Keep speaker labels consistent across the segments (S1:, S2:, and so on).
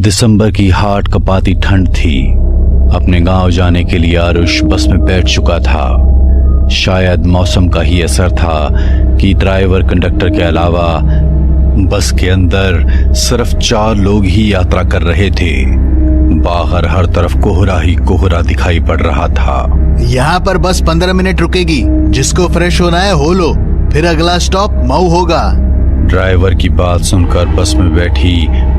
S1: दिसंबर की हाट कपाती ठंड थी। अपने गांव जाने के लिए आरुष बस में बैठ चुका था। शायद मौसम का ही असर था कि ड्राइवर कंडक्टर के अलावा बस के अंदर सिर्फ 4 लोग ही यात्रा कर रहे थे। बाहर हर तरफ कोहरा ही कोहरा दिखाई पड़ रहा था।
S2: यहाँ पर बस 15 मिनट रुकेगी, जिसको फ्रेश होना है हो लो, फिर अगला स्टॉप मऊ होगा।
S1: ड्राइवर की बात सुनकर बस में बैठी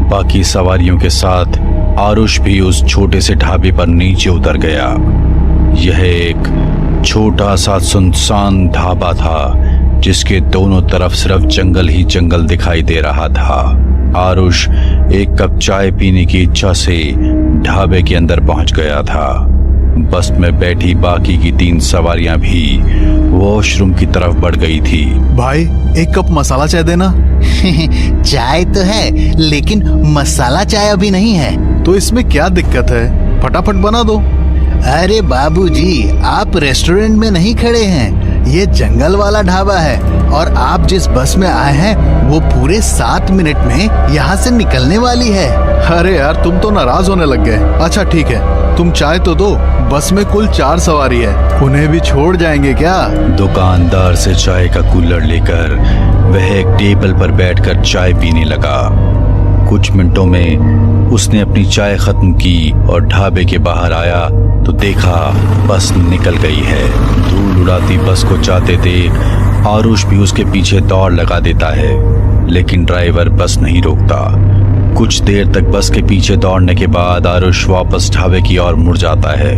S1: बाकी सवारियों के साथ आरुष भी उस छोटे से ढाबे पर नीचे उतर गया। यह एक छोटा सा सुनसान ढाबा था जिसके दोनों तरफ सिर्फ जंगल ही जंगल दिखाई दे रहा था। आरुष एक कप चाय पीने की इच्छा से ढाबे के अंदर पहुंच गया था। बस में बैठी बाकी की 3 सवारियां भी वॉशरूम की तरफ बढ़ गई थी।
S2: भाई एक कप मसाला चाय देना।
S3: चाय तो है, लेकिन मसाला चाय अभी नहीं है।
S2: तो इसमें क्या दिक्कत है, फटाफट बना दो।
S3: अरे बाबूजी, आप रेस्टोरेंट में नहीं खड़े हैं, ये जंगल वाला ढाबा है और आप जिस बस में आए हैं वो पूरे 7 मिनट में यहाँ से निकलने वाली है।
S2: अरे यार, तुम तो नाराज होने लग गए। अच्छा ठीक है, तुम चाय तो दो। बस में कुल 4 सवारी है, उन्हें भी छोड़ जाएंगे क्या?
S1: दुकानदार से चाय का कूलर लेकर वह एक टेबल पर बैठकर चाय पीने लगा। कुछ मिनटों में उसने अपनी चाय खत्म की और ढाबे के बाहर आया तो देखा बस निकल गई है। धूल उड़ाती बस को जाते देख आरुष भी उसके पीछे दौड़ लगा देता है, लेकिन ड्राइवर बस नहीं रोकता। कुछ देर तक बस के पीछे दौड़ने के बाद आरुष वापस ढाबे की ओर मुड़ जाता है।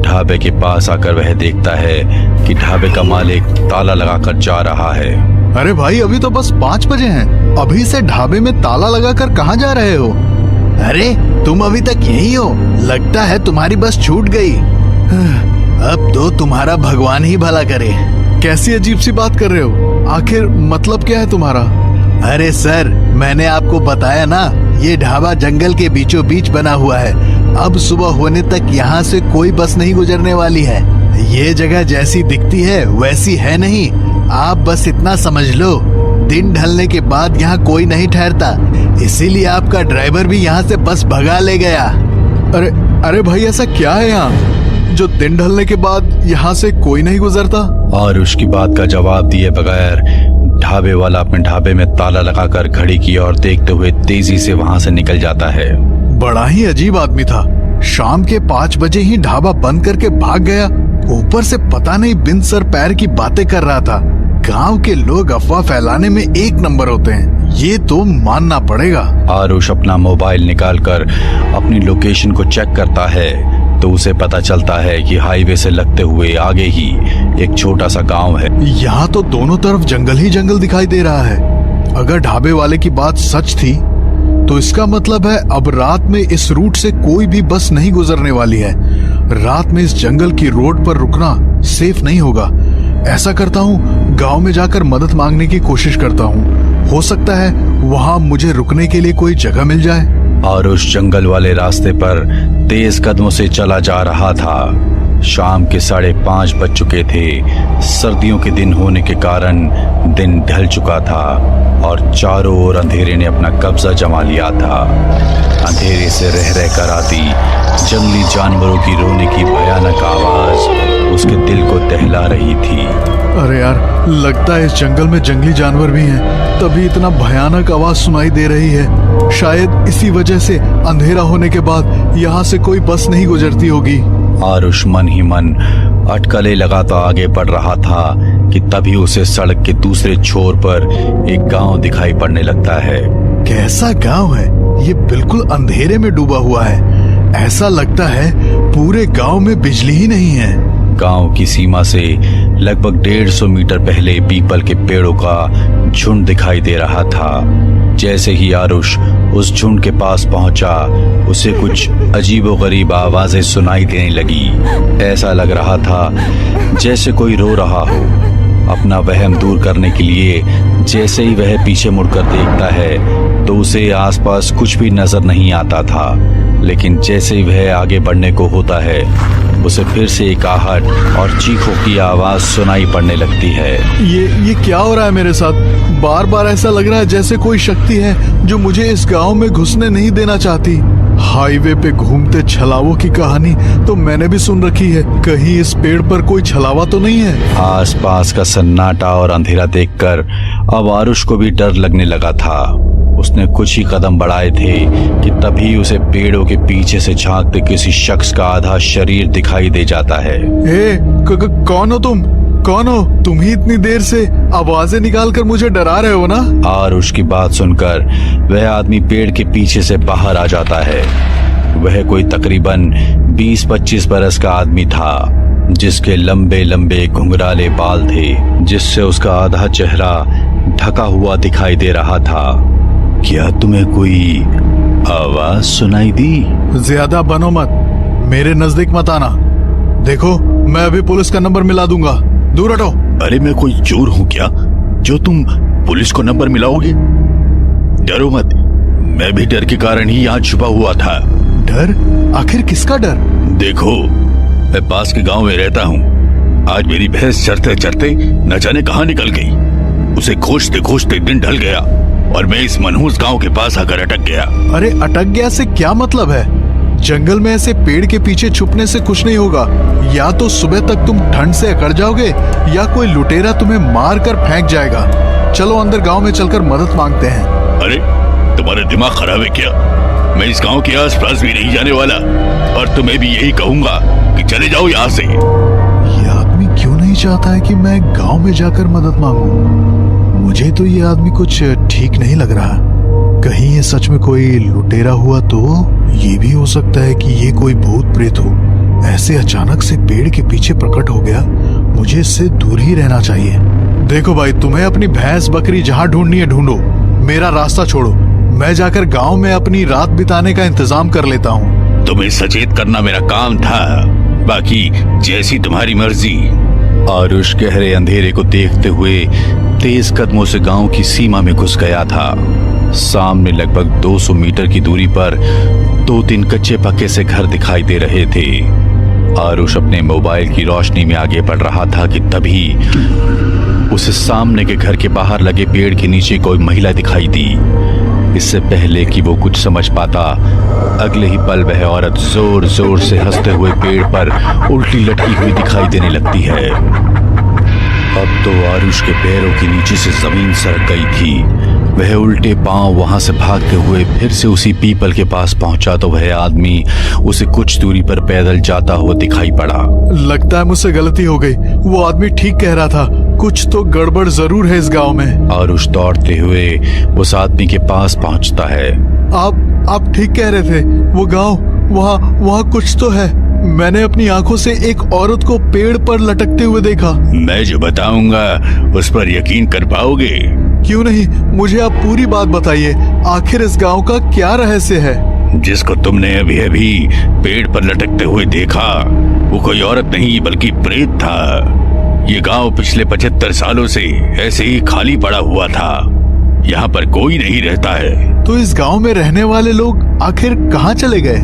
S1: ढाबे के पास आकर वह देखता है कि ढाबे का मालिक ताला लगाकर जा रहा है।
S2: अरे भाई, अभी तो बस 5 बजे हैं, अभी से ढाबे में ताला लगाकर कहाँ जा रहे हो?
S3: अरे तुम अभी तक यही हो? लगता है तुम्हारी बस छूट गई। अब तो तुम्हारा भगवान ही भला करे।
S2: कैसी अजीब सी बात कर रहे हो? आखिर मतलब क्या है तुम्हारा?
S3: अरे सर, मैंने आपको बताया ना, ये ढाबा जंगल के बीचों बीच बना हुआ है। अब सुबह होने तक यहाँ से कोई बस नहीं गुजरने वाली है। ये जगह जैसी दिखती है वैसी है नहीं। आप बस इतना समझ लो, दिन ढलने के बाद यहाँ कोई नहीं ठहरता, इसीलिए आपका ड्राइवर भी यहाँ से बस भगा ले गया।
S2: अरे भाई, ऐसा क्या है यहाँ जो दिन ढलने के बाद यहाँ से कोई नहीं गुजरता?
S1: और उसकी बात का जवाब दिए बगैर ढाबे वाला अपने ढाबे में ताला लगाकर घड़ी की ओर देखते हुए तेजी से वहां से निकल जाता है।
S2: बड़ा ही अजीब आदमी था। शाम के 5 बजे ही ढाबा बंद करके भाग गया। ऊपर से पता नहीं बिन सर पैर की बातें कर रहा था। गांव के लोग अफवाह फैलाने में 1 नंबर होते हैं, ये तो मानना पड़ेगा।
S1: आरुष अपना मोबाइल निकालकर अपनी लोकेशन को चेक करता है तो उसे पता चलता है कि हाईवे से लगते हुए आगे ही एक छोटा सा गांव है।
S2: यहाँ तो दोनों तरफ जंगल ही जंगल दिखाई दे रहा है। अगर ढाबे वाले की बात सच थी तो इसका मतलब है अब रात में इस रूट से कोई भी बस नहीं गुजरने वाली है। रात में इस जंगल की रोड पर रुकना सेफ नहीं होगा। ऐसा करता हूँ, गांव में जाकर मदद मांगने की कोशिश करता हूँ। हो सकता है वहाँ मुझे रुकने के लिए कोई जगह मिल जाए।
S1: और उस जंगल वाले रास्ते पर तेज कदमों से चला जा रहा था। शाम के 5:30 बज चुके थे। सर्दियों के दिन होने के कारण दिन ढल चुका था और चारों ओर अंधेरे ने अपना कब्जा जमा लिया था। अंधेरे से रह रह कर आती जंगली जानवरों की रोने की भयानक आवाज उसके दिल को दहला रही थी।
S2: अरे यार, लगता है इस जंगल में जंगली जानवर भी हैं, तभी इतना भयानक आवाज सुनाई दे रही है। शायद इसी वजह से अंधेरा होने के बाद यहाँ से कोई बस नहीं गुजरती होगी।
S1: आरुष मन ही मन अटकलें लगाता आगे बढ़ रहा था कि तभी उसे सड़क के दूसरे छोर पर एक गांव दिखाई पड़ने लगता है।
S2: कैसा गांव है ये? बिल्कुल अंधेरे में डूबा हुआ है। ऐसा लगता है पूरे गांव में बिजली ही नहीं है।
S1: गांव की सीमा से लगभग 150 मीटर पहले पीपल के पेड़ों का झुंड दिखाई दे रहा था। जैसे ही आरुष उस झुंड के पास पहुंचा, उसे कुछ अजीबोगरीब आवाजें सुनाई देने लगी। ऐसा लग रहा था जैसे कोई रो रहा हो। अपना वहम दूर करने के लिए जैसे ही वह पीछे मुड़कर देखता है तो उसे आसपास कुछ भी नजर नहीं आता था। लेकिन जैसे ही वह आगे बढ़ने को होता है उसे फिर से एक आहट और चीखों की आवाज सुनाई पड़ने लगती है।
S2: ये क्या हो रहा है मेरे साथ? बार बार ऐसा लग रहा है जैसे कोई शक्ति है जो मुझे इस गांव में घुसने नहीं देना चाहती। हाईवे पे घूमते छलावों की कहानी तो मैंने भी सुन रखी है, कहीं इस पेड़ पर कोई छलावा तो नहीं है?
S1: आसपास का सन्नाटा और अंधेरा देखकर अब आरुष को भी डर लगने लगा था। उसने कुछ ही कदम बढ़ाए थे कि तभी उसे पेड़ों के पीछे से झांकते किसी शख्स का आधा शरीर दिखाई दे जाता है।
S2: कौन हो तुम? कौन हो तुम? ही इतनी देर से आवाजें निकाल कर मुझे डरा रहे हो ना?
S1: आरुष की बात सुनकर वह आदमी पेड़ के पीछे से बाहर आ जाता है। वह कोई तकरीबन 20-25 बरस का आदमी था, जिसके लंबे लंबे घुंघराले बाल थे, जिससे उसका आधा चेहरा ढका हुआ दिखाई दे रहा था। क्या तुम्हें कोई आवाज सुनाई दी?
S2: ज्यादा बनो मत, मेरे नजदीक मत आना। देखो मैं अभी पुलिस का नंबर मिला दूंगा, दूर हटो।
S1: अरे मैं कोई चोर हूँ क्या जो तुम पुलिस को नंबर मिलाओगे? डरो मत, मैं भी डर के कारण ही यहाँ छुपा हुआ था।
S2: डर? आखिर किसका डर?
S1: देखो मैं पास के गांव में रहता हूँ। आज मेरी भैंस चरते चरते न जाने कहाँ निकल गई। उसे खोजते खोजते दिन ढल गया और मैं इस मनहूस गांव के पास आकर अटक गया।
S2: अरे अटक गया से क्या मतलब है? जंगल में ऐसे पेड़ के पीछे छुपने से कुछ नहीं होगा। या तो सुबह तक तुम ठंड से अकड़ जाओगे या कोई लुटेरा तुम्हें मार कर फेंक जाएगा। चलो अंदर गांव में चलकर मदद मांगते हैं।
S1: अरे तुम्हारा दिमाग खराब है क्या? मैं इस गांव के आसपास भी नहीं जाने वाला और तुम्हें भी यही कहूंगा कि चले जाओ यहाँ से।
S2: ये आदमी क्यों नहीं चाहता है कि मैं गांव में जाकर मदद मांगूं? मुझे तो ये आदमी कुछ ठीक नहीं लग रहा। कहीं ये सच में कोई लुटेरा हुआ तो? ये भी हो सकता है कि ये कोई भूत प्रेत हो। ऐसे अचानक से पेड़ के पीछे प्रकट हो गया, मुझे इससे दूर ही रहना चाहिए। देखो भाई, तुम्हें अपनी भैंस बकरी जहाँ ढूंढनी है ढूंढो, मेरा रास्ता छोड़ो। मैं जाकर गांव में अपनी रात बिताने का इंतजाम कर लेता हूँ।
S1: तुम्हें सचेत करना मेरा काम था, बाकी जैसी तुम्हारी मर्जी। आरुष गहरे अंधेरे को देखते हुए तेज कदमों से गांव की सीमा में घुस गया था। सामने लगभग 200 मीटर की दूरी पर 2-3 कच्चे पक्के से घर दिखाई दे रहे थे। आरुष अपने मोबाइल की रोशनी में आगे बढ़ रहा था कि तभी उसे सामने के घर के बाहर लगे पेड़ के नीचे कोई महिला दिखाई दी। इससे पहले कि वो कुछ समझ पाता, अगले ही पल वह औरत जोर जोर से हंसते हुए पेड़ पर उल्टी लटकी हुई दिखाई देने लगती है। अब तो आरुष के पैरों के नीचे से जमीन सरक गई थी। वह उल्टे पांव वहां से भागते हुए फिर से उसी पीपल के पास पहुंचा तो वह आदमी उसे कुछ दूरी पर पैदल जाता हुआ दिखाई पड़ा।
S2: लगता है मुझसे गलती हो गई। वो आदमी ठीक कह रहा था, कुछ तो गड़बड़ जरूर है इस गांव में।
S1: आरुष दौड़ते हुए उस आदमी के पास पहुंचता है।
S2: आप ठीक कह रहे थे, वो गांव, वहाँ कुछ तो है। मैंने अपनी आंखों से एक औरत को पेड़ पर लटकते हुए देखा।
S1: मैं जो बताऊंगा उस पर यकीन कर पाओगे?
S2: क्यों नहीं, मुझे आप पूरी बात बताइए। आखिर इस गांव का क्या रहस्य है?
S1: जिसको तुमने अभी अभी पेड़ पर लटकते हुए देखा, वो कोई औरत नहीं बल्कि प्रेत था। ये गांव पिछले 75 सालों से ऐसे ही खाली पड़ा हुआ था। यहाँ पर कोई नहीं रहता है।
S2: तो इस गांव में रहने वाले लोग आखिर कहाँ चले गए?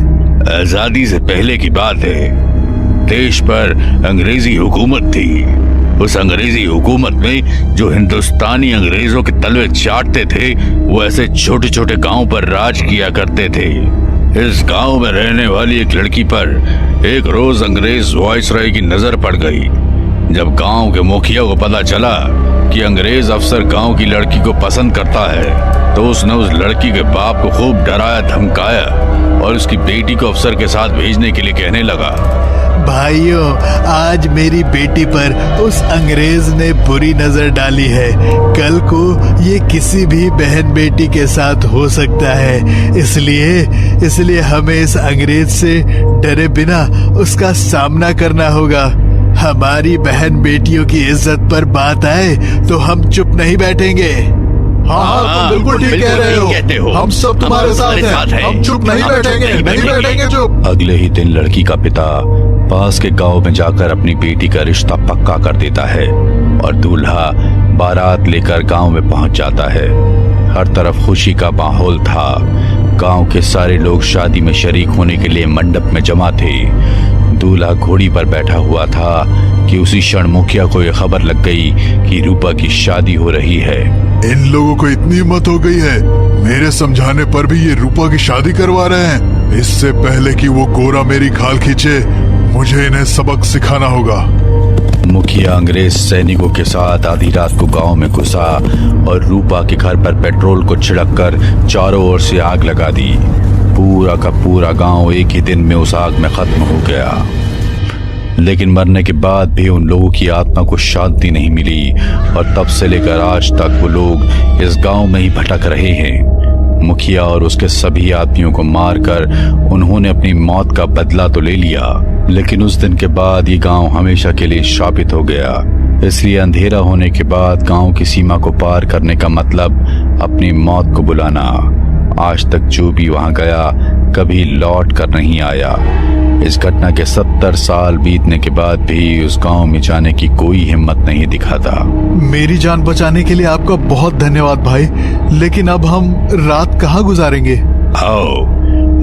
S1: आजादी से पहले की बात है। देश पर अंग्रेजी हुकूमत थी। उस अंग्रेजी हुकूमत में जो हिंदुस्तानी अंग्रेजों के तलवे चाटते थे, वो ऐसे छोटे छोटे गांव पर राज किया करते थे। इस गांव में रहने वाली एक लड़की पर एक रोज अंग्रेज वायसराय की नजर पड़ गई। जब गांव के मुखिया को पता चला कि अंग्रेज अफसर गांव की लड़की को पसंद करता है, तो उसने उस लड़की के बाप को खूब डराया धमकाया और उसकी बेटी को अफसर के साथ भेजने के लिए कहने लगा।
S3: भाइयों, आज मेरी बेटी पर उस अंग्रेज ने बुरी नजर डाली है। कल को ये किसी भी बहन बेटी के साथ हो सकता है। इसलिए हमें इस अंग्रेज से डरे बिना उसका सामना करना होगा। हमारी बहन बेटियों की इज्जत पर बात आए तो हम चुप नहीं बैठेंगे।
S2: हाँ, तुम बिल्कुल ठीक कह रहे हो। हम सब तुम्हारे साथ हैं। हम चुप नहीं बैठेंगे चुप।
S1: अगले ही दिन लड़की का पिता पास के गांव में जाकर अपनी बेटी का रिश्ता पक्का कर देता है और दूल्हा बारात लेकर गांव में पहुंच जाता है। हर तरफ खुशी का माहौल था। गांव के सारे लोग शादी में शरीक होने के लिए मंडप में जमा थे। दूल्हा घोड़ी पर बैठा हुआ था कि उसी क्षण मुखिया को यह खबर लग गई कि रूपा की शादी हो रही है।
S2: इन लोगों को इतनी हिम्मत हो गई है, मेरे समझाने पर भी ये रूपा की शादी करवा रहे हैं। इससे पहले कि वो गोरा मेरी खाल खींचे, मुझे इन्हें सबक सिखाना होगा।
S1: मुखिया अंग्रेज सैनिकों के साथ आधी रात को गांव में घुसा और रूपा के घर पर पेट्रोल को छिड़क कर चारों ओर से आग लगा दी। पूरा का पूरा गांव एक ही दिन में उस आग में खत्म हो गया। लेकिन मरने के बाद भी उन लोगों की आत्मा को शांति नहीं मिली और तब से लेकर आज तक वो लोग इस गांव में ही भटक रहे हैं। मुखिया और उसके सभी आदमियों को मारकर उन्होंने अपनी मौत का बदला तो ले लिया, लेकिन उस दिन के बाद ये गांव हमेशा के लिए शापित हो गया। इसलिए अंधेरा होने के बाद गांव की सीमा को पार करने का मतलब अपनी मौत को बुलाना। आज तक जो भी वहां गया कभी लौट कर नहीं आया। इस घटना के 70 साल बीतने के बाद भी उस गांव में जाने की कोई हिम्मत नहीं दिखाता।
S2: मेरी जान बचाने के लिए आपका बहुत धन्यवाद भाई, लेकिन अब हम रात कहाँ गुजारेंगे?
S1: आओ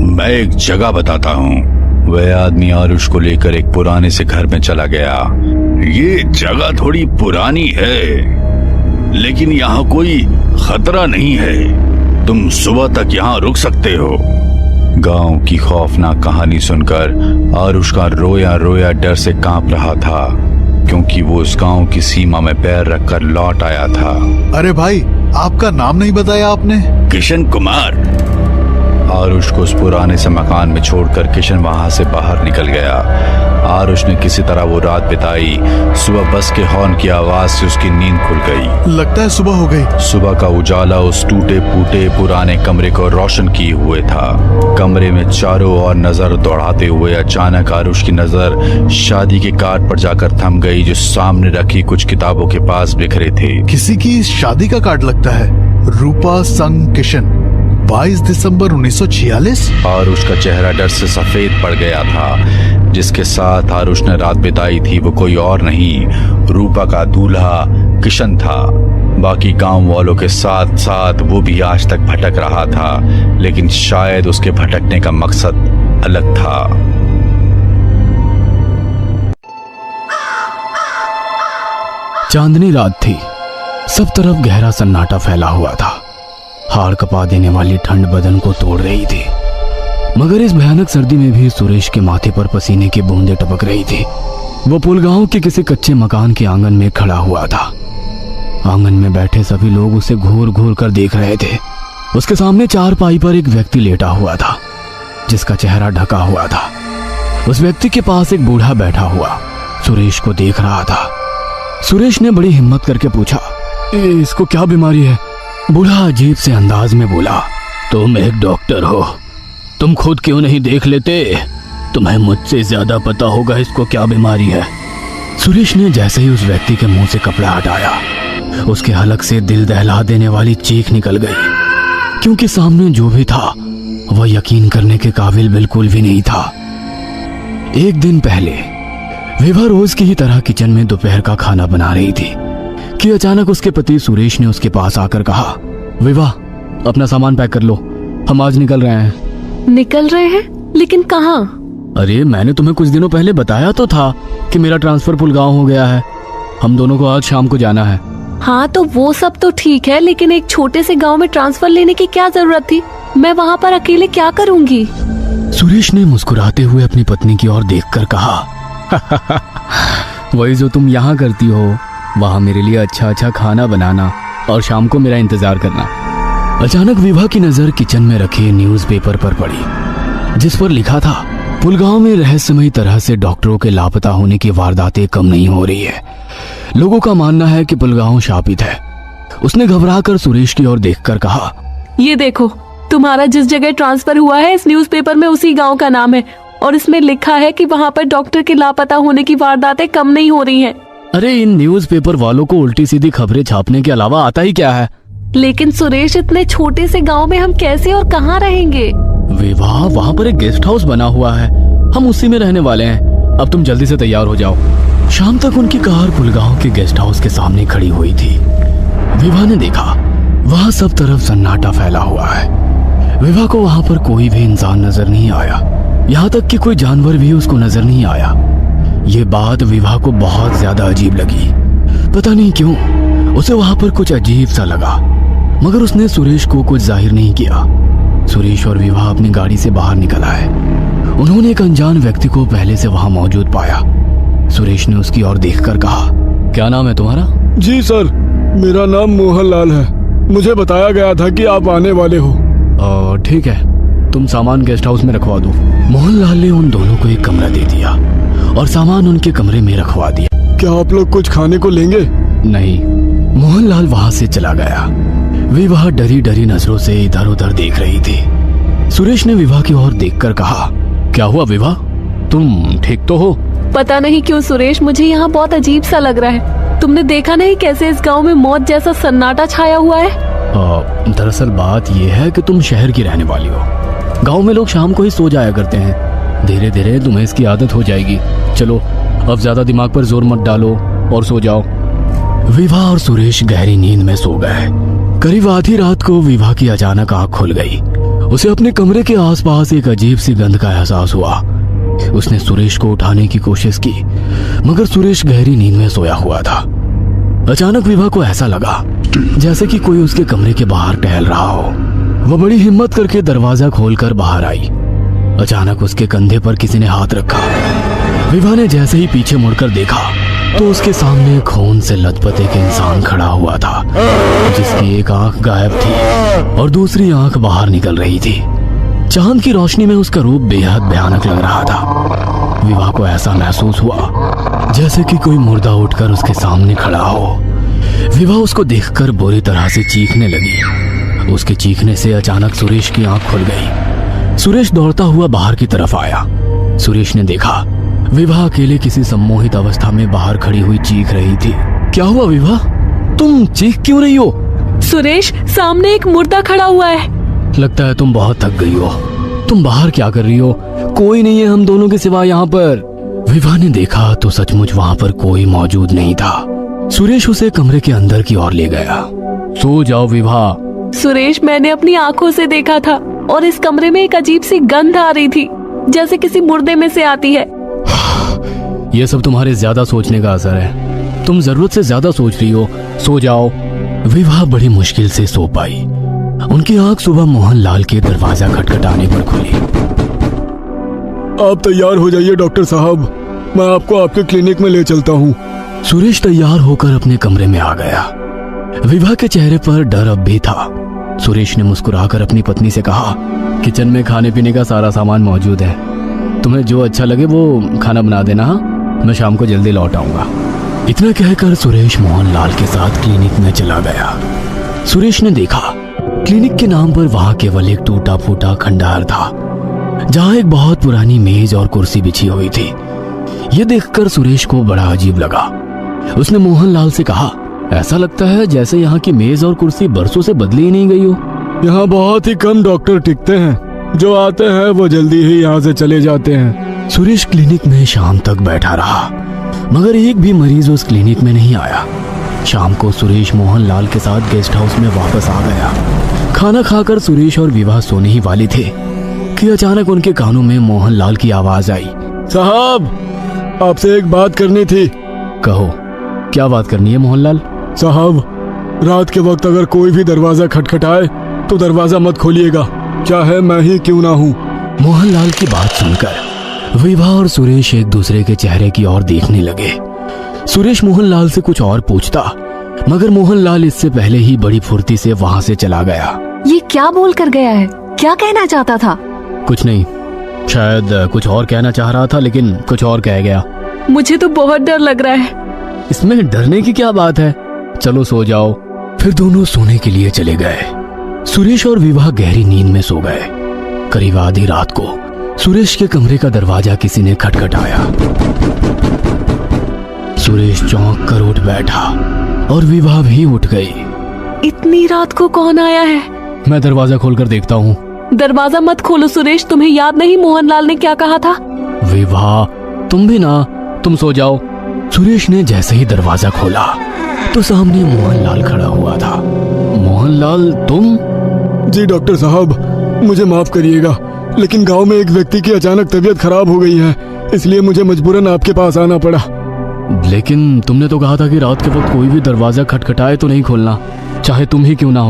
S1: मैं एक जगह बताता हूँ। वह आदमी आरुष को लेकर एक पुराने से घर में चला गया। ये जगह थोड़ी पुरानी है, लेकिन यहाँ कोई खतरा नहीं है। तुम सुबह तक यहाँ रुक सकते हो। गांव की खौफनाक कहानी सुनकर आरुष का रोया रोया डर से कांप रहा था, क्योंकि वो उस गांव की सीमा में पैर रखकर लौट आया था।
S2: अरे भाई, आपका नाम नहीं बताया आपने?
S1: किशन कुमार। आरुष को उस पुराने से मकान में छोड़कर किशन वहां से बाहर निकल गया। आरुष ने किसी तरह वो रात बिताई। सुबह बस के हॉर्न की आवाज से उसकी नींद खुल गई।
S2: लगता है सुबह हो गई।
S1: सुबह का उजाला उस टूटे फूटे पुराने कमरे को रोशन किए हुए था। कमरे में चारों ओर नजर दौड़ाते हुए अचानक आरुष की नजर शादी के कार्ड पर जाकर थम गई, जो सामने रखी कुछ किताबों के पास बिखरे थे।
S2: किसी की शादी का कार्ड लगता है। रूपा संग किशन, 22 दिसंबर 1946।
S1: आरुष का चेहरा डर से सफेद पड़ गया था। जिसके साथ आरुष ने रात बिताई थी वो कोई और नहीं, रूपा का दूल्हा किशन था। बाकी गांव वालों के साथ साथ वो भी आज तक भटक रहा था, लेकिन शायद उसके भटकने का मकसद अलग था।
S4: चांदनी रात थी। सब तरफ गहरा सन्नाटा फैला हुआ था। हाड़ कपा देने वाली ठंड बदन को तोड़ रही थी, मगर इस भयानक सर्दी में भी सुरेश के माथे पर पसीने की बूंदें टपक रही थी। वो पुल गांव के किसी कच्चे मकान के आंगन में खड़ा हुआ था। आंगन में बैठे सभी लोग उसे घूर घूर कर देख रहे थे। उसके सामने चारपाई पर एक व्यक्ति लेटा हुआ था, जिसका चेहरा ढका हुआ था। उस व्यक्ति के पास एक बूढ़ा बैठा हुआ सुरेश को देख रहा था। सुरेश ने बड़ी हिम्मत करके पूछा, इसको क्या बीमारी है? बूढ़ा अजीब से अंदाज में बोला, तुम एक डॉक्टर हो, तुम खुद क्यों नहीं देख लेते? तुम्हें मुझसे ज्यादा पता होगा इसको क्या बीमारी है। सुरेश ने जैसे ही उस व्यक्ति के मुंह से कपड़ा हटाया, उसके हलक से दिल दहला देने वाली चीख निकल गई, क्योंकि सामने जो भी था वह यकीन करने के काबिल बिल्कुल भी नहीं था। एक दिन पहले विभा रोज की ही तरह किचन में दोपहर का खाना बना रही थी कि अचानक उसके पति सुरेश ने उसके पास आकर कहा, विभा अपना सामान पैक कर लो, हम आज निकल रहे हैं।
S5: निकल रहे हैं? लेकिन कहाँ?
S4: अरे मैंने तुम्हें कुछ दिनों पहले बताया तो था कि मेरा ट्रांसफर पुलगांव हो गया है। हम दोनों को आज शाम को जाना है।
S5: हाँ तो वो सब तो ठीक है, लेकिन एक छोटे से गांव में ट्रांसफर लेने की क्या जरूरत थी? मैं वहाँ पर अकेले क्या करूँगी?
S4: सुरेश ने मुस्कुराते हुए अपनी पत्नी की ओर देखकर कहा, वही जो तुम यहाँ करती हो, वहाँ मेरे लिए अच्छा अच्छा खाना बनाना और शाम को मेरा इंतजार करना। अचानक विभा की नजर किचन में रखे न्यूज़पेपर पर पड़ी, जिस पर लिखा था, पुलगांव में रहस्यमयी तरह से डॉक्टरों के लापता होने की वारदातें कम नहीं हो रही है। लोगों का मानना है कि पुलगांव शापित है। उसने घबराकर सुरेश की ओर देखकर कहा,
S5: ये देखो, तुम्हारा जिस जगह ट्रांसफर हुआ है इस न्यूज़पेपर में उसी गांव का नाम है और इसमें लिखा है कि वहाँ पर डॉक्टर के लापता होने की वारदातें कम नहीं हो रही हैं।
S4: अरे इन न्यूज़पेपर वालों को उल्टी सीधी खबरें छापने के अलावा आता ही क्या है?
S5: लेकिन सुरेश, इतने छोटे से गांव में हम कैसे और कहाँ रहेंगे?
S4: विवाह, वहाँ पर एक गेस्ट हाउस बना हुआ है, हम उसी में रहने वाले हैं। अब तुम जल्दी से तैयार हो जाओ। शाम तक उनकी कार पुलगांव के गेस्ट हाउस के सामने खड़ी हुई थी। विभा ने देखा वहाँ सब तरफ सन्नाटा फैला हुआ है। विभा को वहां पर कोई भी इंसान नजर नहीं आया, यहाँ तक कि कोई जानवर भी उसको नजर नहीं आया। ये बात विभा को बहुत ज्यादा अजीब लगी। पता नहीं क्यों उसे वहां पर कुछ अजीब सा लगा, मगर उसने सुरेश को कुछ जाहिर नहीं किया। सुरेश और विभा अपनी गाड़ी से बाहर निकल आए। उन्होंने एक अनजान व्यक्ति को पहले से वहां मौजूद पाया। सुरेश ने उसकी ओर देखकर कहा, क्या नाम है तुम्हारा?
S6: जी सर, मेरा नाम मोहनलाल है। मुझे बताया गया था कि आप आने वाले हो।
S4: ठीक है, तुम सामान गेस्ट हाउस में रखवा दो। मोहनलाल ने उन दोनों को एक कमरा दे दिया और सामान उनके कमरे में रखवा दिया।
S6: क्या आप लोग कुछ खाने को लेंगे?
S4: नहीं। मोहनलाल वहां से चला गया। विवाह डरी डरी नजरों से इधर उधर देख रही थी। सुरेश ने विवाह की ओर देखकर कहा, क्या हुआ विवाह, तुम ठीक तो हो?
S5: पता नहीं क्यों सुरेश, मुझे यहाँ बहुत अजीब सा लग रहा है। तुमने देखा नहीं कैसे इस गांव में मौत जैसा सन्नाटा छाया हुआ है?
S4: दरअसल बात यह है कि तुम शहर की रहने वाली हो। गांव में लोग शाम को ही सो जाया करते हैं। धीरे धीरे तुम्हें इसकी आदत हो जाएगी। चलो अब ज्यादा दिमाग पर जोर मत डालो और सो जाओ। विवाह और सुरेश गहरी नींद में सो गए। करीब आधी रात को विवाह की अचानक आंख खुल गई। उसे अपने कमरे के आसपास एक अजीब सी गंध का एहसास हुआ। उसने सुरेश को उठाने की कोशिश की, मगर सुरेश गहरी नींद में सोया हुआ था। अचानक विवाह को ऐसा लगा जैसे कि कोई उसके कमरे के बाहर टहल रहा हो। वह बड़ी हिम्मत करके दरवाजा खोलकर बाहर आई। अचानक उसके कंधे पर किसी ने हाथ रखा। विवाह ने जैसे ही पीछे मुड़कर देखा तो उसके सामने खून से लथपथ एक इंसान खड़ा हुआ था, जिसकी एक आंख गायब थी और दूसरी आंख बाहर निकल रही थी। चांद की रोशनी में उसका रूप बेहद भयानक लग रहा था। विवाह को ऐसा महसूस हुआ जैसे कि कोई मुर्दा उठकर उसके सामने खड़ा हो। विवाह उसको देखकर बुरी तरह से चीखने लगी। उसके चीखने से अचानक सुरेश की आंख खुल गई। सुरेश दौड़ता हुआ बाहर की तरफ आया। सुरेश ने देखा विवाह अकेले किसी सम्मोहित अवस्था में बाहर खड़ी हुई चीख रही थी। क्या हुआ विवाह, तुम चीख क्यों रही हो?
S5: सुरेश, सामने एक मुर्दा खड़ा हुआ है।
S4: लगता है तुम बहुत थक गई हो। तुम बाहर क्या कर रही हो? कोई नहीं है हम दोनों के सिवा यहाँ पर। विवाह ने देखा तो सचमुच वहाँ पर कोई मौजूद नहीं था। सुरेश उसे कमरे के अंदर की ओर ले गया। सो जाओ विवाह।
S5: सुरेश, मैंने अपनी आंखों से देखा था और इस कमरे में एक अजीब सी गंध आ रही थी, जैसे किसी मुर्दे में से आती है।
S4: यह सब तुम्हारे ज्यादा सोचने का असर है। तुम जरूरत से ज्यादा सोच रही हो। सो जाओ। विवाह बड़ी मुश्किल से सो पाई। उनकी आंख सुबह मोहनलाल के दरवाजा खटखटाने पर खुली।
S6: आप तैयार हो जाइए डॉक्टर साहब, मैं आपको आपके क्लिनिक में ले चलता हूँ।
S4: सुरेश तैयार होकर अपने कमरे में आ गया। विवाह के चेहरे पर डर अब भी था। सुरेश ने मुस्कुराकर अपनी पत्नी से कहा, किचन में खाने पीने का सारा सामान मौजूद है, तुम्हें जो अच्छा लगे वो खाना बना देना। मैं शाम को जल्दी लौट आऊंगा। इतना कहकर सुरेश मोहनलाल के साथ क्लिनिक में चला गया। सुरेश ने देखा क्लिनिक के नाम पर वहां केवल एक टूटा फूटा खंडहर था, जहां एक बहुत पुरानी मेज और कुर्सी बिछी हुई थी। यह देखकर सुरेश को बड़ा अजीब लगा। उसने मोहनलाल से कहा, ऐसा लगता है जैसे यहाँ की मेज और कुर्सी बरसों से बदली ही नहीं गई हो।
S6: यहाँ बहुत ही कम डॉक्टर टिकते हैं, जो आते हैं वो जल्दी ही यहाँ से चले जाते हैं।
S4: सुरेश क्लिनिक में शाम तक बैठा रहा, मगर एक भी मरीज उस क्लिनिक में नहीं आया। शाम को सुरेश मोहनलाल के साथ गेस्ट हाउस में वापस आ गया। खाना खाकर सुरेश और विवाह सोने ही वाले थे कि अचानक उनके कानों में मोहनलाल की आवाज आई।
S6: साहब, आपसे एक बात करनी थी।
S4: कहो, क्या बात करनी है मोहनलाल?
S6: साहब, रात के वक्त अगर कोई भी दरवाजा खटखटाए तो दरवाजा मत खोलिएगा, चाहे मैं ही क्यों ना हूँ।
S4: मोहनलाल की बात सुनकर विवाह और सुरेश एक दूसरे के चेहरे की ओर देखने लगे। सुरेश मोहनलाल से कुछ और पूछता, मगर मोहनलाल इससे पहले ही बड़ी फुर्ती से वहाँ से चला गया।
S5: ये क्या बोल कर गया है? क्या कहना चाहता था?
S4: कुछ नहीं, शायद कुछ और कहना चाह रहा था, लेकिन कुछ और कह गया।
S5: मुझे तो बहुत डर लग रहा है।
S4: इसमें डरने की क्या बात है, चलो सो जाओ। फिर दोनों सोने के लिए चले गए। सुरेश और विवाह गहरी नींद में सो गए। करीब आधी रात को सुरेश के कमरे का दरवाजा किसी ने खटखटाया। सुरेश चौंक कर उठ बैठा और विवाह भी उठ गई।
S5: इतनी रात को कौन आया है?
S4: मैं दरवाजा खोलकर देखता हूँ।
S5: दरवाजा मत खोलो सुरेश, तुम्हें याद नहीं मोहनलाल ने क्या कहा था?
S4: विवाह, तुम भी ना, तुम सो जाओ। सुरेश ने जैसे ही दरवाजा खोला तो सामने मोहनलाल खड़ा हुआ था। मोहनलाल, तुम?
S6: जी डॉक्टर साहब, मुझे माफ करिएगा, लेकिन गांव में एक व्यक्ति की अचानक तबीयत खराब हो गई है, इसलिए मुझे मजबूरन आपके पास आना पड़ा।
S4: लेकिन तुमने तो कहा था कि रात के वक्त कोई भी दरवाजा खटखटाए तो नहीं खोलना, चाहे तुम ही क्यों ना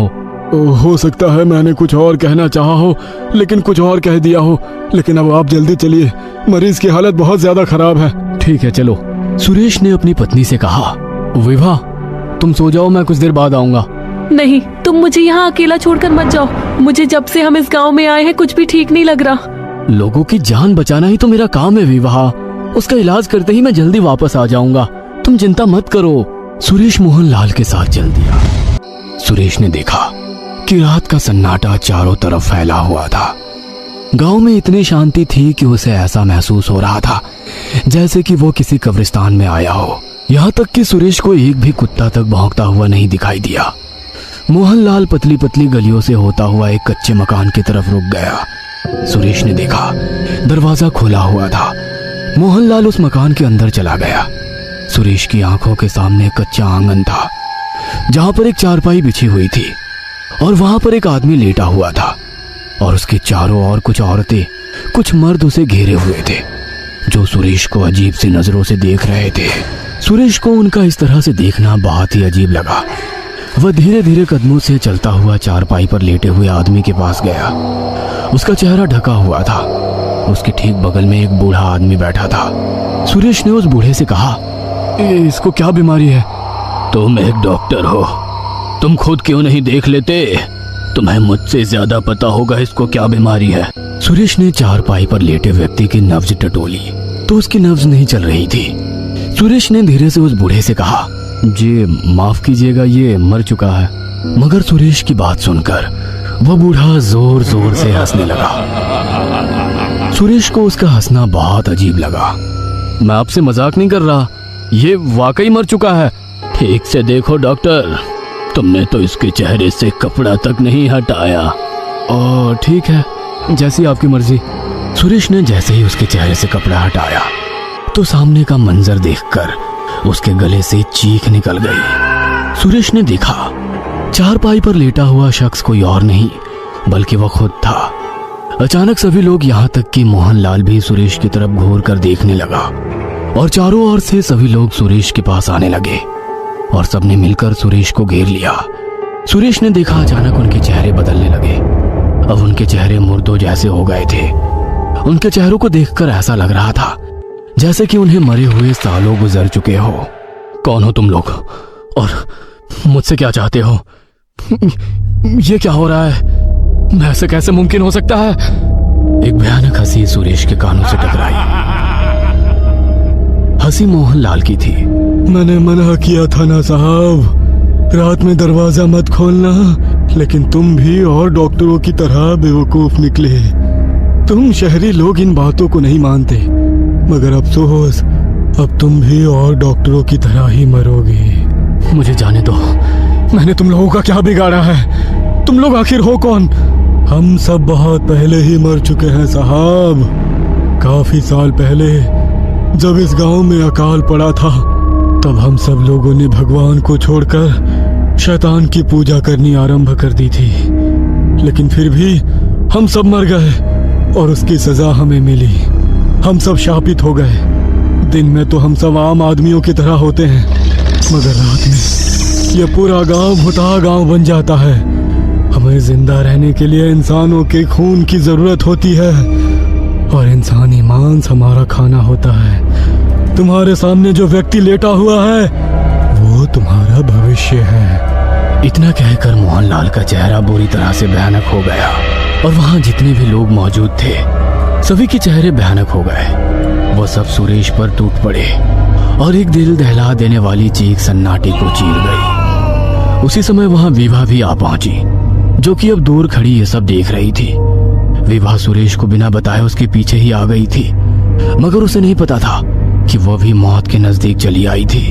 S4: हो
S6: सकता है मैंने कुछ और कहना चाहा हो, लेकिन कुछ और कह दिया हो। लेकिन अब आप जल्दी चलिए, मरीज की हालत बहुत ज्यादा खराब है।
S4: ठीक है चलो। सुरेश ने अपनी पत्नी से कहा, विभा तुम सो जाओ, मैं कुछ देर बाद आऊंगा।
S5: नहीं, तुम मुझे यहाँ अकेला छोड़कर मत जाओ। मुझे जब से हम इस गांव में आए हैं कुछ भी ठीक नहीं लग रहा।
S4: लोगों की जान बचाना ही तो मेरा काम है विवाह, उसका इलाज करते ही मैं जल्दी वापस आ जाऊंगा, तुम चिंता मत करो। सुरेश मोहनलाल के साथ चल दिया। सुरेश ने देखा कि रात का सन्नाटा चारों तरफ फैला हुआ था। गांव में इतनी शांति थी कि उसे ऐसा महसूस हो रहा था जैसे कि वो किसी कब्रिस्तान में आया हो। यहाँ तक कि सुरेश को एक भी कुत्ता तक भौंकता हुआ नहीं दिखाई दिया। मोहनलाल पतली पतली गलियों से होता हुआ एक कच्चे मकान की तरफ रुक गया। सुरेश ने देखा दरवाजा खुला हुआ था। मोहनलाल उस मकान के अंदर चला गया। सुरेश की आंखों के सामने कच्चा आंगन था जहां पर एक चारपाई बिछी हुई थी और वहां पर एक आदमी लेटा हुआ था और उसके चारों ओर कुछ औरतें, कुछ मर्द उसे घेरे हुए थे जो सुरेश को अजीब सी नजरों से देख रहे थे। सुरेश को उनका इस तरह से देखना बहुत ही अजीब लगा। वह धीरे धीरे कदमों से चलता हुआ चारपाई पर लेटे हुए आदमी के पास गया। उसका चेहरा ढका हुआ था। उसके ठीक बगल में एक बूढ़ा आदमी बैठा था। सुरेश ने उस बूढ़े से कहा, इसको क्या बीमारी है? तुम एक डॉक्टर हो, तुम खुद क्यों नहीं देख लेते? तुम्हें मुझसे ज्यादा पता होगा इसको क्या बीमारी है। सुरेश ने चारपाई पर लेटे व्यक्ति की नब्ज टटोली तो उसकी नब्ज नहीं चल रही थी। सुरेश ने धीरे से उस बूढ़े से कहा, जी माफ कीजिएगा, ये मर चुका है। मगर सुरेश की बात सुनकर वह बूढ़ा जोर जोर से हंसने लगा। सुरेश को उसका हंसना बहुत अजीब लगा। मैं आपसे मजाक नहीं कर रहा, ये वाकई मर चुका है। ठीक से देखो डॉक्टर, तुमने तो इसके चेहरे से कपड़ा तक नहीं हटाया। ओ ठीक है, जैसी आपकी मर्जी। सुरेश ने जैसे ही उसके चेहरे से कपड़ा हटाया तो सामने का मंजर देखकर उसके गले से चीख निकल गई। सुरेश ने देखा चारपाई पर लेटा हुआ शख्स कोई और नहीं बल्कि वह खुद था। अचानक सभी लोग, यहाँ तक कि मोहनलाल भी सुरेश की तरफ घूर कर देखने लगा और चारों ओर से सभी लोग सुरेश के पास आने लगे और सबने मिलकर सुरेश को घेर लिया। सुरेश ने देखा अचानक उनके चेहरे बदलने लगे। अब उनके चेहरे मुर्दों जैसे हो गए थे। उनके चेहरों को देखकर ऐसा लग रहा था जैसे कि उन्हें मरे हुए सालों गुजर चुके हो। कौन हो तुम लोग और मुझसे क्या चाहते हो? ये क्या हो रहा है? ऐसे कैसे मुमकिन हो सकता है? एक भयानक हंसी सुरेश के कानों से टकराई। हंसी मोहनलाल की थी।
S6: मैंने मना किया था ना साहब, रात में दरवाजा मत खोलना, लेकिन तुम भी और डॉक्टरों की तरह बेवकूफ निकले। तुम शहरी लोग इन बातों को नहीं मानते, मगर अफसोस अब तुम भी और डॉक्टरों की तरह ही मरोगे।
S4: मुझे जाने दो।
S6: मैंने तुम लोगों का क्या बिगाड़ा है? तुम लोग आखिर हो कौन? हम सब बहुत पहले ही मर चुके हैं साहब। काफी साल पहले जब इस गांव में अकाल पड़ा था तब हम सब लोगों ने भगवान को छोड़कर शैतान की पूजा करनी आरंभ कर दी थी, लेकिन फिर भी हम सब मर गए और उसकी सजा हमें मिली। हम सब शापित हो गए। दिन में तो हम सब आम आदमियों की तरह होते हैं, मगर रात में यह पूरा गांव भुता गांव बन जाता है। हमें जिंदा रहने के लिए इंसानों के खून की जरूरत होती है और इंसानी मांस हमारा खाना होता है। तुम्हारे सामने जो व्यक्ति लेटा हुआ है वो तुम्हारा भविष्य है।
S4: इतना कहकर मोहनलाल का चेहरा बुरी तरह से भयानक हो गया और वहां जितने भी लोग मौजूद थे सभी के चेहरे भयानक हो गए। वो सब सुरेश पर टूट पड़े और एक दिल दहला देने वाली चीख सन्नाटे को चीर गई। उसी समय वहां विभा भी आ पहुंची, जो कि अब दूर खड़ी ये सब देख रही थी। विभा सुरेश को बिना बताए उसके पीछे ही आ गई थी, मगर उसे नहीं पता था कि वह भी मौत के नजदीक चली आई थी।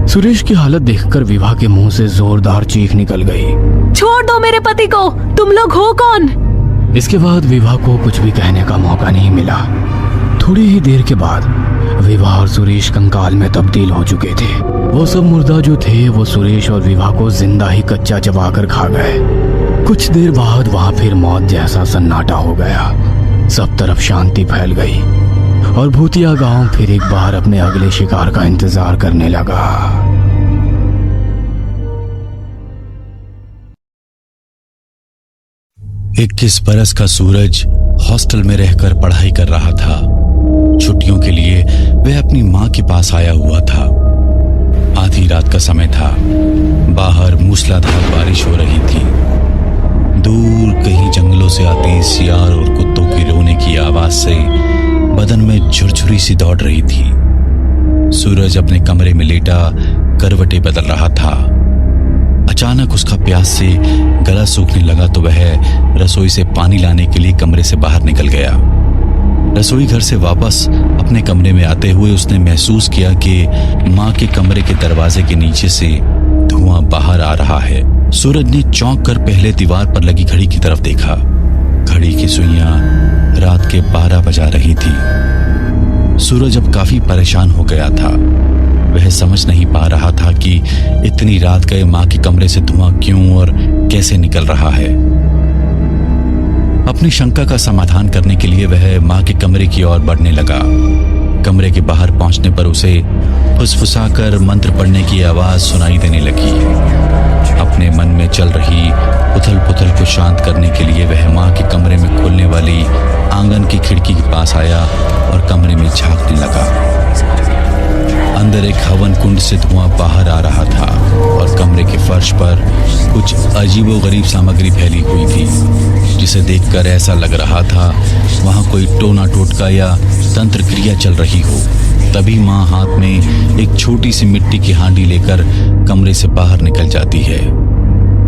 S4: सुरेश की हालत देखकर विभा के मुंह से जोरदार चीख निकल गई।
S5: छोड़ दो मेरे पति को, तुम लोग हो कौन?
S4: इसके बाद विभा को कुछ भी कहने का मौका नहीं मिला। थोड़ी ही देर के बाद विभा और सुरेश कंकाल में तब्दील हो चुके थे। वो सब मुर्दा जो थे वो सुरेश और विभा को जिंदा ही कच्चा चबाकर खा गए। कुछ देर बाद वहां फिर मौत जैसा सन्नाटा हो गया। सब तरफ शांति फैल गई और भूतिया गांव फिर एक बार अपने अगले शिकार का इंतजार करने लगा।
S1: 21 बरस का सूरज हॉस्टल में रहकर पढ़ाई कर रहा था। छुट्टियों के लिए वह अपनी मां के पास आया हुआ था। आधी रात का समय था। बाहर मूसलाधार बारिश हो रही थी। दूर कहीं जंगलों से आते सियार और कुत्तों की रोने की आवाज से बदन में झुरझुरी सी दौड़ रही थी। सूरज अपने कमरे में लेटा करवटें बदल रहा था। अचानक उसका प्यास से गला सूखने लगा तो वह रसोई से पानी लाने के लिए कमरे से बाहर निकल गया। रसोई घर से वापस अपने कमरे में आते हुए उसने महसूस किया कि मां के कमरे के दरवाजे के नीचे से धुआं बाहर आ रहा है। सूरज ने चौंक कर पहले दीवार पर लगी घड़ी की तरफ देखा। घड़ी की सुइयां रात के 12 बजा रही थी। सूरज अब काफी परेशान हो गया था। वह समझ नहीं पा रहा था कि इतनी रात गए मां के कमरे से धुआं क्यों और कैसे निकल रहा है। अपनी शंका का समाधान करने के लिए वह मां के कमरे की ओर बढ़ने लगा। कमरे के बाहर पहुंचने पर उसे फुसफुसाकर मंत्र पढ़ने की आवाज सुनाई देने लगी। अपने मन में चल रही उथल पुथल को शांत करने के लिए वह मां के कमरे में खुलने वाली आंगन की खिड़की के पास आया और कमरे में झांकने लगा। अंदर एक हवन कुंड से धुआं बाहर आ रहा था और कमरे के फर्श पर कुछ अजीबोगरीब सामग्री फैली हुई थी, जिसे देखकर ऐसा लग रहा था वहां कोई टोना टोटका या तंत्र क्रिया चल रही हो। तभी मां हाथ में एक छोटी सी मिट्टी की हांडी लेकर कमरे से बाहर निकल जाती है।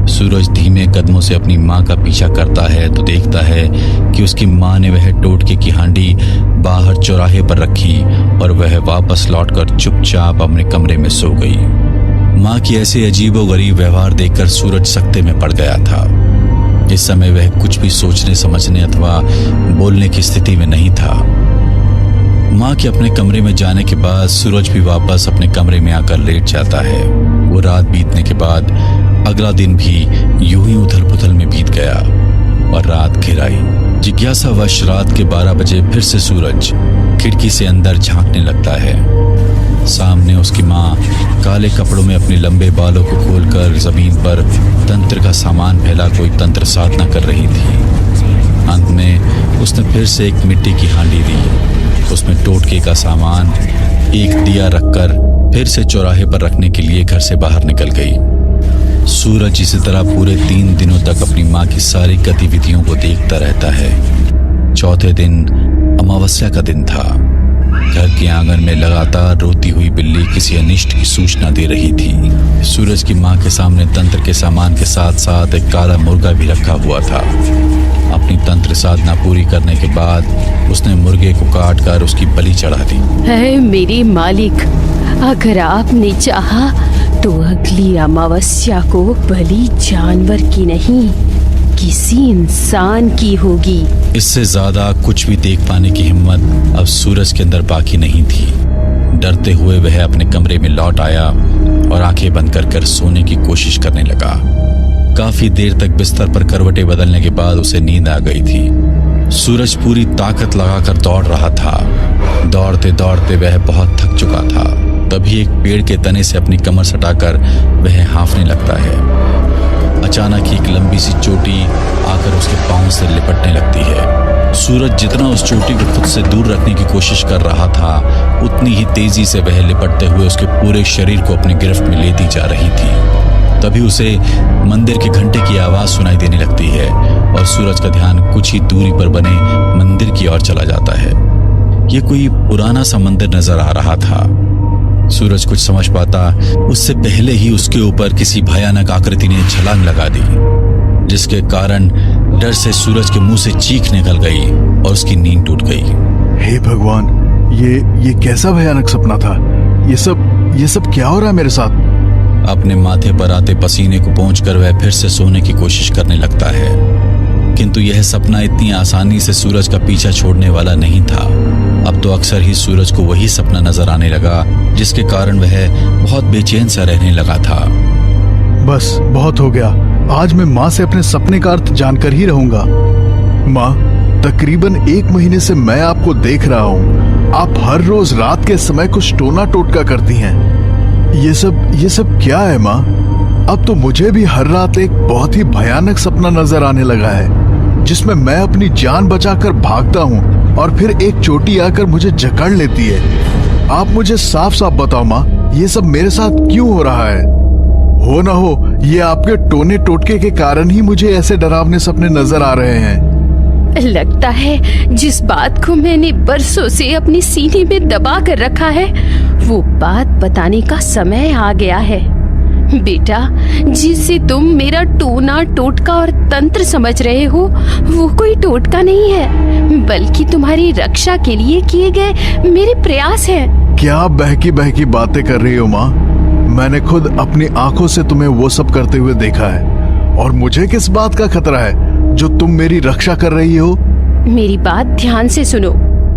S1: सूरज धीमे कदमों से अपनी मां का पीछा करता है तो देखता है कि उसकी मां ने वह टोटके की हांडी बाहर चौराहे पर रखी और वह वापस लौटकर चुपचाप अपने कमरे में सो गई। मां की ऐसे अजीबोगरीब व्यवहार देखकर सूरज सकते में पड़ गया था। इस समय वह कुछ भी सोचने समझने अथवा बोलने की स्थिति में नहीं था। मां के अपने कमरे में जाने के बाद सूरज भी वापस अपने कमरे में आकर लेट जाता है। वो रात बीतने के बाद अगला दिन भी यूं ही उथल पुथल में बीत गया और रात घिर आई। जिज्ञासावश रात के 12 बजे फिर से सूरज खिड़की से अंदर झांकने लगता है। सामने उसकी मां काले कपड़ों में अपने लंबे बालों को खोलकर जमीन पर तंत्र का सामान फैला कोई तंत्र साधना कर रही थी। अंत में उसने फिर से एक मिट्टी की हांडी दी। उसमें टोटके का सामान, एक दिया रखकर फिर से चौराहे पर रखने के लिए घर से बाहर निकल गई। सूरज इसी तरह पूरे 3 दिनों तक अपनी मां की सारी गतिविधियों को देखता रहता है। चौथे दिन अमावस्या का दिन था। घर के आंगन में लगातार रोती हुई बिल्ली किसी अनिष्ट की सूचना दे रही थी। सूरज की मां के सामने तंत्र के सामान के साथ साथ एक काला मुर्गा भी रखा हुआ था। अपनी तंत्र साधना पूरी करने के बाद उसने मुर्गे को काट कर उसकी बलि चढ़ा दी।
S7: है मेरे मालिक, अगर आपने चाहा तो अगली अमावस्या को बलि जानवर की नहीं किसी इंसान की होगी।
S1: इससे ज्यादा कुछ भी देख पाने की हिम्मत अब सूरज के अंदर बाकी नहीं थी। डरते हुए वह अपने कमरे में लौट आया और आंखें बंद कर सोने की कोशिश करने लगा। काफी देर तक बिस्तर पर करवटें बदलने के बाद उसे नींद आ गई थी। सूरज पूरी ताकत लगाकर दौड़ रहा था। दौड़ते दौड़ते वह बहुत थक चुका था। तभी एक पेड़ के तने से अपनी कमर सटाकर वह हाँफने लगता है। अचानक ही एक लंबी सी चोटी आकर उसके पांव से लिपटने लगती है। सूरज जितना उस चोटी को खुद से दूर रखने की कोशिश कर रहा था, उतनी ही तेजी से वह लिपटते हुए उसके पूरे शरीर को अपनी गिरफ्त में लेती जा रही थी। तभी उसे मंदिर के घंटे की आवाज सुनाई देने लगती है और सूरज का ध्यान कुछ ही दूरी पर बने मंदिर की ओर चला जाता है। ये कोई पुराना सा मंदिर नजर आ रहा था। सूरज कुछ समझ पाता उससे पहले ही उसके ऊपर किसी भयानक आकृति ने छलांग लगा दी, जिसके कारण डर से सूरज के मुंह से चीख निकल गई और उसकी नींद टूट गई।
S2: हे भगवान, ये कैसा भयानक सपना था। ये सब क्या हो रहा है मेरे साथ।
S1: अपने माथे पर आते पसीने को पोंछकर वह फिर से सोने की कोशिश करने लगता है, किंतु यह सपना इतनी आसानी से सूरज का पीछा छोड़ने वाला नहीं था। अब तो अक्सर ही सूरज को वही सपना नजर आने लगा, जिसके कारण वह बहुत बेचैन सा रहने लगा था।
S2: बस बहुत हो गया, आज मैं माँ से अपने सपने का अर्थ जानकर ही रहूंगा। माँ, तकरीबन 1 महीने से मैं आपको देख रहा हूँ। आप हर रोज रात के समय कुछ टोना टोटका करती हैं। ये सब क्या है माँ? अब तो मुझे भी हर रात एक बहुत ही भयानक सपना नजर आने लगा है, जिसमें मैं अपनी जान बचाकर भागता हूँ और फिर एक चोटी आकर मुझे जकड़ लेती है। आप मुझे साफ साफ बताओ माँ, ये सब मेरे साथ क्यों हो रहा है? हो ना हो ये आपके टोने टोटके के कारण ही मुझे ऐसे डरावने सपने नजर आ रहे हैं।
S7: लगता है जिस बात को मैंने बरसों से अपने सीने में दबा कर रखा है, वो बात बताने का समय आ गया है। बेटा, जिसे तुम मेरा टोना टोटका और तंत्र समझ रहे हो, वो कोई टोटका नहीं है, बल्कि तुम्हारी रक्षा के लिए किए गए मेरे प्रयास हैं।
S2: क्या आप बहकी बहकी बातें कर रही हो माँ? मैंने खुद अपनी आंखों से तुम्हें वो सब करते हुए देखा है, और मुझे किस बात का खतरा है जो तुम मेरी रक्षा कर रही हो?
S7: मेरी बात ध्यान से सुनो।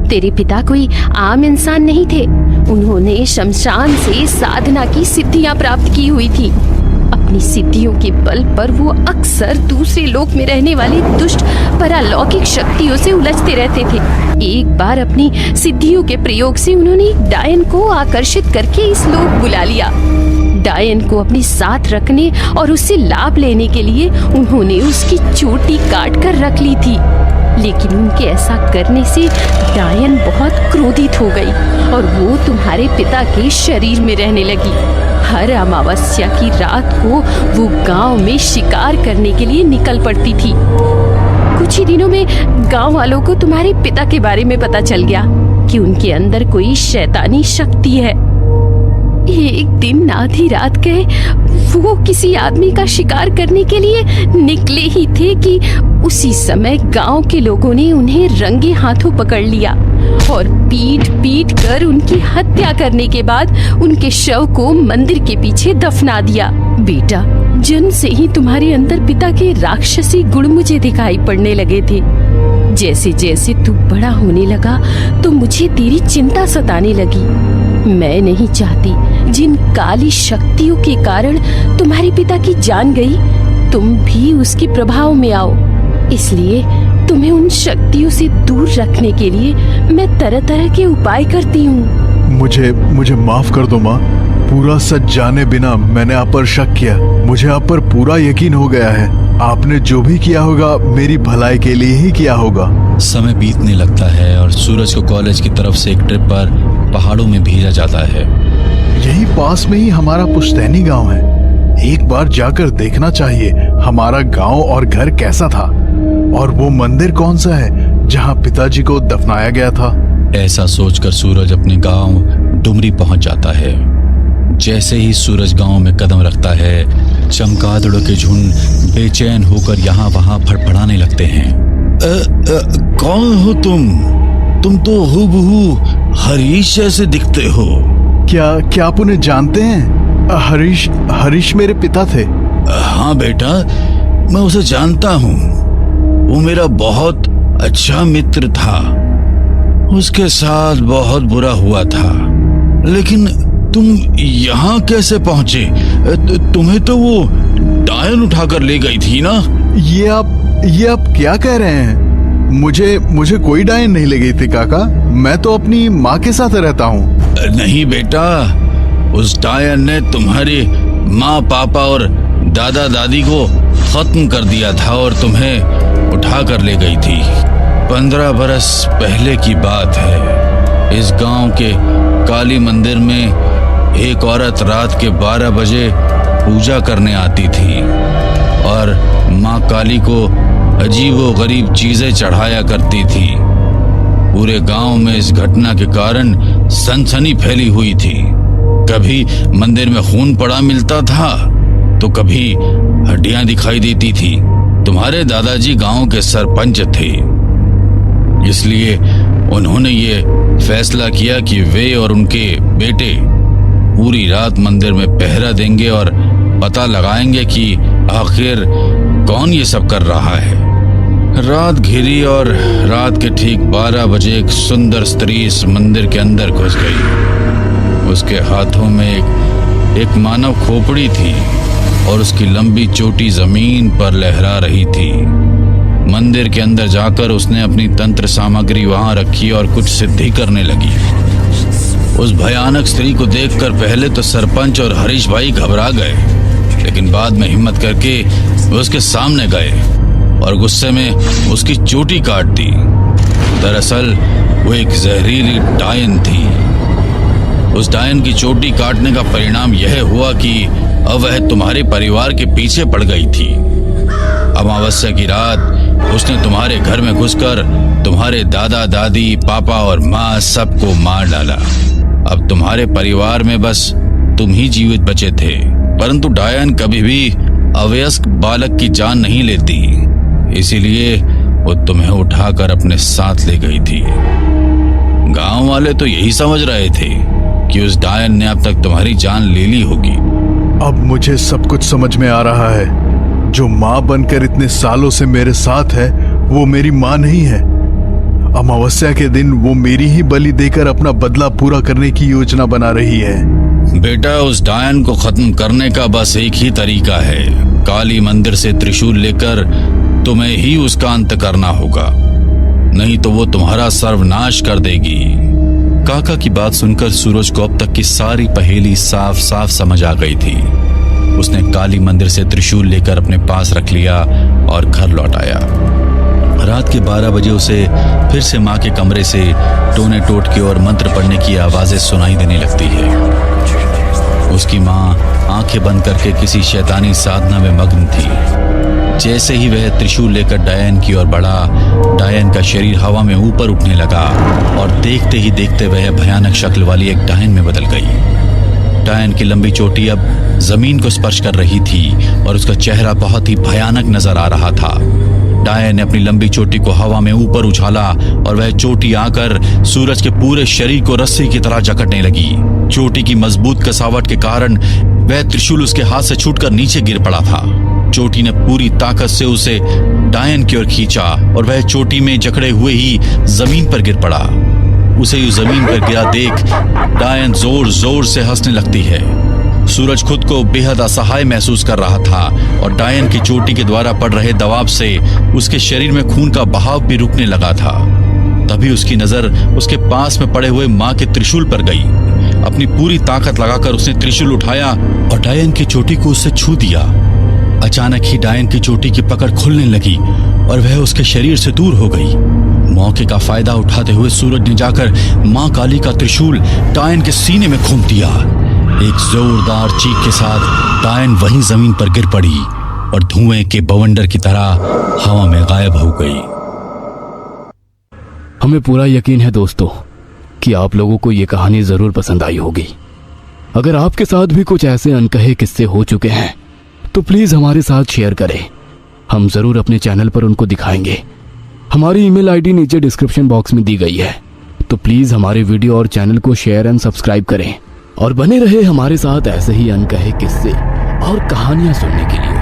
S7: तेरे पिता कोई आम इंसान नहीं थे। उन्होंने शमशान से साधना की सिद्धियां प्राप्त की हुई थी। अपनी सिद्धियों के बल पर वो अक्सर दूसरे लोक में रहने वाली दुष्ट परालौकिक शक्तियों से उलझते रहते थे। एक बार अपनी सिद्धियों के प्रयोग से उन्होंने एक डायन को आकर्षित करके इस लोक बुला लिया। डायन को अपने साथ रखने और उससे लाभ लेने के लिए उन्होंने उसकी चोटी काट कर रख ली थी। लेकिन उनके ऐसा करने से डायन बहुत क्रोधित हो गई और वो तुम्हारे पिता के शरीर में रहने लगी। हर अमावस्या की रात को वो गांव में शिकार करने के लिए निकल पड़ती थी। कुछ ही दिनों में गांव वालों को तुम्हारे पिता के बारे में पता चल गया कि उनके अंदर कोई शैतानी शक्ति है। एक दिन आधी रात गए वो किसी आदमी का शिकार करने के लिए निकले ही थे कि उसी समय गांव के लोगों ने उन्हें रंगे हाथों पकड़ लिया और पीट पीट कर उनकी हत्या करने के बाद उनके शव को मंदिर के पीछे दफना दिया। बेटा, जन्म से ही तुम्हारे अंदर पिता के राक्षसी गुण मुझे दिखाई पड़ने लगे थे। जैसे जैसे तू बड़ा होने लगा तो मुझे तेरी चिंता सताने लगी। मैं नहीं चाहती जिन काली शक्तियों के कारण तुम्हारे पिता की जान गई, तुम भी उसके प्रभाव में आओ। इसलिए तुम्हें उन शक्तियों से दूर रखने के लिए मैं तरह तरह के उपाय करती हूँ।
S2: मुझे माफ कर दो माँ। पूरा सच जाने बिना मैंने आप पर शक किया। मुझे आप पर पूरा यकीन हो गया है। आपने जो भी किया होगा मेरी भलाई के लिए ही किया होगा।
S1: समय बीतने लगता है और सूरज को कॉलेज की तरफ से एक ट्रिप पर पहाड़ों में भेजा जाता है।
S2: यही पास में ही हमारा पुश्तैनी गांव है। एक बार जाकर देखना चाहिए हमारा गांव और घर कैसा था, और वो मंदिर कौन सा है जहां पिताजी को दफनाया गया था।
S1: ऐसा सोचकर सूरज अपने गांव डुमरी पहुंच जाता है। जैसे ही सूरज गांव में कदम रखता है, चमगादड़ों के झुंड बेचैन होकर यहाँ वहाँ फड़फड़ाने लगते हैं। कौन हो तुम? तुम तो हूबहू हरीश जैसे दिखते हो।
S2: क्या आप उन्हें जानते हैं? हरीश मेरे पिता थे।
S1: हाँ बेटा, मैं उसे जानता हूँ। वो मेरा बहुत अच्छा मित्र था। उसके साथ बहुत बुरा हुआ था। लेकिन तुम यहाँ कैसे पहुंचे? तुम्हें तो वो डायन उठाकर ले गई थी ना?
S2: ये आप क्या कह रहे हैं? मुझे कोई डायन नहीं ले गई थी काका। मैं तो अपनी माँ के साथ रहता हूँ।
S1: नहीं बेटा, उस डायन ने तुम्हारे माँ पापा और दादा दादी को खत्म कर दिया था और तुम्हें उठा कर ले गई थी। 15 बरस पहले की बात है। इस गांव के काली मंदिर में एक औरत रात के 12 बजे पूजा करने आती थी और माँ काली को अजीबो गरीब चीजें चढ़ाया करती थी। पूरे गांव में इस घटना के कारण सनसनी फैली हुई थी। कभी मंदिर में खून पड़ा मिलता था तो कभी हड्डियां दिखाई देती थी। तुम्हारे दादाजी गांव के सरपंच थे, इसलिए उन्होंने ये फैसला किया कि वे और उनके बेटे पूरी रात मंदिर में पहरा देंगे और पता लगाएंगे कि आखिर कौन ये सब कर रहा है। रात घिरी और रात के ठीक 12 बजे एक सुंदर स्त्री इस मंदिर के अंदर घुस गई। उसके हाथों में एक मानव खोपड़ी थी और उसकी लंबी चोटी जमीन पर लहरा रही थी। मंदिर के अंदर जाकर उसने अपनी तंत्र सामग्री वहां रखी और कुछ सिद्धि करने लगी। उस भयानक स्त्री को देखकर पहले तो सरपंच और हरीश भाई घबरा गए, लेकिन बाद में हिम्मत करके वे उसके सामने गए और गुस्से में उसकी चोटी काट दी। दरअसल वो एक जहरीली डायन थी। उस डायन की चोटी काटने का परिणाम यह हुआ कि अब वह तुम्हारे परिवार के पीछे पड़ गई थी। अमावस्या की रात उसने तुम्हारे घर में घुसकर तुम्हारे दादा दादी, पापा और माँ सबको मार डाला। अब तुम्हारे परिवार में बस तुम ही जीवित बचे थे, परंतु डायन कभी भी अवयस्क बालक की जान नहीं लेती, इसीलिए वो तुम्हें उठाकर अपने साथ ले गई थी। गांव वाले तो यही समझ रहे थे कि उस डायन ने अब तक तुम्हारी जान ले ली होगी।
S2: अब मुझे सब कुछ समझ में आ रहा है। जो माँ बनकर इतने सालों से मेरे साथ है वो मेरी माँ नहीं है। अमावस्या के दिन वो मेरी ही बलि देकर अपना बदला पूरा करने की योजना बना रही है।
S1: बेटा, उस डायन को खत्म करने का बस एक ही तरीका है। काली मंदिर से त्रिशूल लेकर तुम्हें ही उसका अंत करना होगा, नहीं तो वो तुम्हारा सर्वनाश कर देगी। काका की बात सुनकर सूरज को अब तक की सारी पहेली साफ साफ समझ आ गई थी। उसने काली मंदिर से त्रिशूल लेकर अपने पास रख लिया और घर लौट आया। रात के 12 बजे उसे फिर से माँ के कमरे से टोने टोटके और मंत्र पढ़ने की आवाजें सुनाई देने लगती है। उसकी माँ आंखें बंद करके किसी शैतानी साधना में मग्न थी। जैसे ही वह त्रिशूल लेकर डायन की ओर बढ़ा, डायन का शरीर हवा में ऊपर उठने लगा और देखते ही देखते वह भयानक शक्ल वाली एक डायन में बदल गई। डायन की लंबी चोटी अब जमीन को स्पर्श कर रही थी और उसका चेहरा बहुत ही भयानक नजर आ रहा था। डायन ने अपनी लंबी चोटी को हवा में ऊपर उछाला और वह चोटी आकर सूरज के पूरे शरीर को रस्सी की तरह जकड़ने लगी। चोटी की मजबूत कसावट के कारण वह त्रिशूल उसके हाथ से छूटकर नीचे गिर पड़ा था। चोटी ने पूरी ताकत से उसे डायन की ओर खींचा और वह चोटी में जकड़े हुए ही जमीन पर गिर पड़ा। उसे जमीन पर गिरा देख डायन जोर जोर से हंसने लगती है। सूरज खुद को बेहद असहाय महसूस कर रहा था और डायन की चोटी के द्वारा पड़ रहे दबाव से उसके शरीर में खून का बहाव भी रुकने लगा था। तभी उसकी नजर उसके पास में पड़े हुए माँ के त्रिशूल पर गई। अपनी पूरी ताकत लगाकर उसने त्रिशूल उठाया और डायन की चोटी को उससे छू दिया। अचानक ही डायन की चोटी की पकड़ खुलने लगी और वह उसके शरीर से दूर हो गई। मौके का फायदा उठाते हुए सूरज ने जाकर माँ काली का त्रिशूल डायन के सीने में घूम दिया। एक जोरदार चीख के साथ डायन वहीं जमीन पर गिर पड़ी और धुएं के बवंडर की तरह हवा में गायब हो गई।
S4: हमें पूरा यकीन है दोस्तों कि आप लोगों को ये कहानी जरूर पसंद आई होगी। अगर आपके साथ भी कुछ ऐसे अनकहे किस्से हो चुके हैं तो प्लीज हमारे साथ शेयर करें। हम जरूर अपने चैनल पर उनको दिखाएंगे। हमारी ईमेल आईडी नीचे डिस्क्रिप्शन बॉक्स में दी गई है, तो प्लीज हमारे वीडियो और चैनल को शेयर एंड सब्सक्राइब करें और बने रहे हमारे साथ ऐसे ही अनकहे किस्से और कहानियां सुनने के लिए।